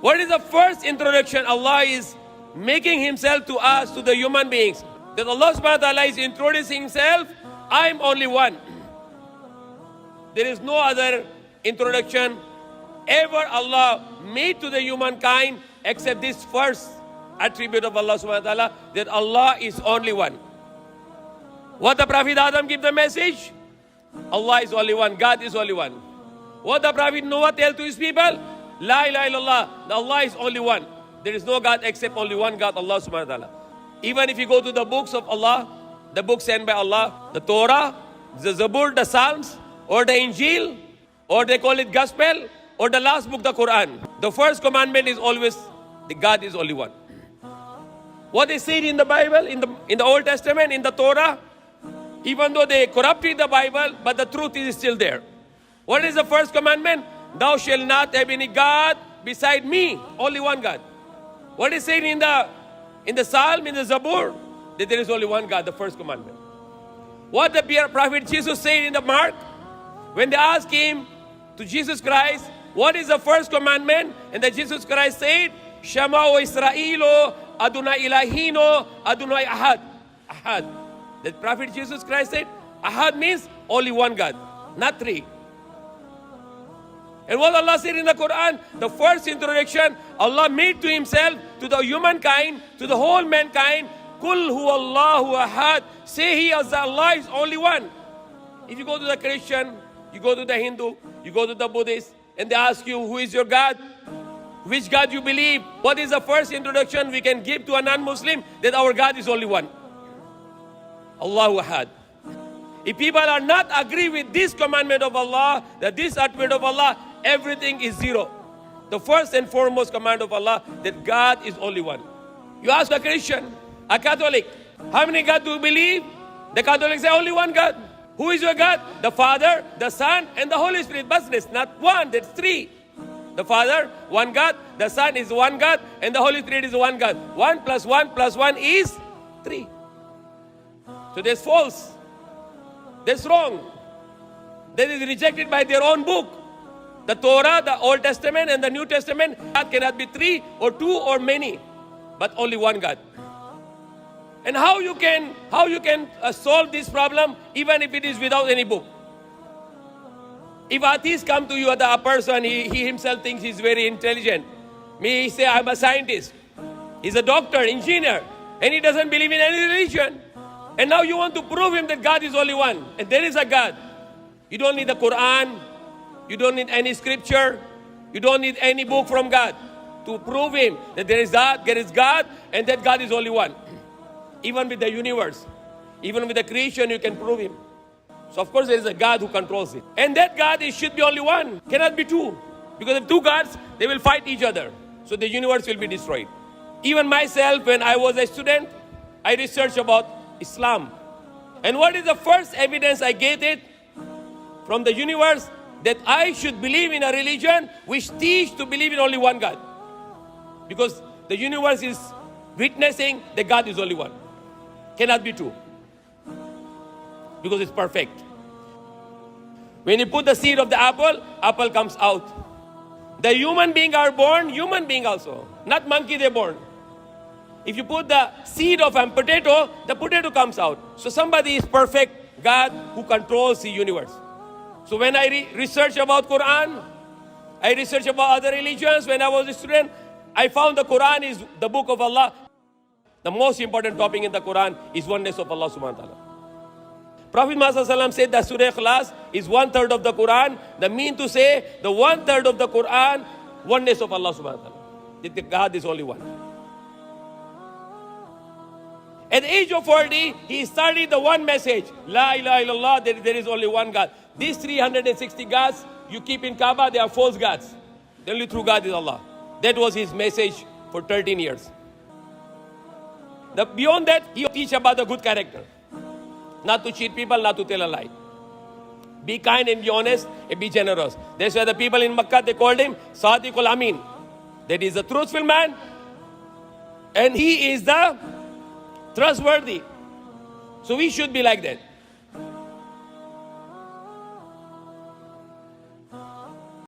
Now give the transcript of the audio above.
What is the first introduction Allah is making Himself to us, to the human beings? That Allah subhanahu wa ta'ala is introducing Himself, I am only one. There is no other introduction ever Allah made to the humankind except this first attribute of Allah subhanahu wa ta'ala, that Allah is only one. What the Prophet Adam give the message? Allah is only one, God is only one. What the Prophet Noah tell to his people? La ilaha illallah, Allah is only one. There is no God except only one God, Allah subhanahu wa ta'ala. Even if you go to the books of Allah, the books sent by Allah, the Torah, the Zabur, the Psalms, or the Injil, or they call it Gospel, or the last book, the Quran, the first commandment is always, the God is only one. What they said in the Bible, in the Old Testament, in the Torah, even though they corrupted the Bible, but the truth is still there. What is the first commandment? Thou shalt not have any God beside me, only one God. What is said in the Psalm, in the Zabur, that there is only one God, the first commandment. What the Prophet Jesus said in the Mark, when they asked him to Jesus Christ, what is the first commandment? And that Jesus Christ said, Shema o Israelo, Adonai Ilahino, Adonai Ahad. Ahad. The Prophet Jesus Christ said, Ahad means only one God, not three. And what Allah said in the Quran, the first introduction Allah made to Himself, to the humankind, to the whole mankind, Kul huwallahu ahad. Say He as Allah is only one. If you go to the Christian, you go to the Hindu, you go to the Buddhist, and they ask you, who is your God? Which God you believe? What is the first introduction we can give to a non-Muslim? That our God is only one. Allahu ahad. If people are not agree with this commandment of Allah, that this attribute of Allah, everything is zero. The first and foremost command of Allah, that God is only one. You ask a Christian, a Catholic, how many God do you believe? The Catholics say only one God. Who is your God? The Father, the Son, and the Holy Spirit. But it's not one, that's three. The Father, one God, the Son is one God, and the Holy Spirit is one God. 1 plus 1 plus 1 is 3. So that's false. That's wrong. That is rejected by their own book. The Torah, the Old Testament, and the New Testament, God cannot be 3 or 2 or many, but only one God. And how you can solve this problem even if it is without any book? If atheist come to you, a person, he himself thinks he's very intelligent. He say, I'm a scientist. He's a doctor, engineer, and he doesn't believe in any religion. And now you want to prove him that God is only one, and there is a God. You don't need the Quran. You don't need any scripture. You don't need any book from God to prove him that there is God, and that God is only one. Even with the universe, even with the creation, you can prove him. So of course there is a God who controls it. And that God should be only one, cannot be two. Because if two gods, they will fight each other. So the universe will be destroyed. Even myself, when I was a student, I researched about Islam. And what is the first evidence I get it from the universe? That I should believe in a religion which teach to believe in only one God. Because the universe is witnessing that God is only one. Cannot be two. Because it's perfect. When you put the seed of the apple, apple comes out. The human being are born, human being also. Not monkey, they're born. If you put the seed of a potato, the potato comes out. So somebody is perfect, God who controls the universe. So when I research about Quran, I research about other religions. When I was a student, I found the Quran is the book of Allah. The most important topic in the Quran is oneness of Allah subhanahu wa ta'ala. Prophet Muhammad said that Surah Ikhlas is 1/3 of the Quran. The mean to say, the 1/3 of the Quran, oneness of Allah subhanahu wa ta'ala. That God is only one. At the age of 40, he studied the one message. La ilaha illallah, there is only one God. These 360 gods you keep in Kaaba, they are false gods. The only true God is Allah. That was his message for 13 years. Beyond that, he teach about the good character. Not to cheat people, not to tell a lie. Be kind and be honest and be generous. That's why the people in Makkah, they called him Sadiqul Amin. That is a truthful man. And he is the trustworthy. So we should be like that.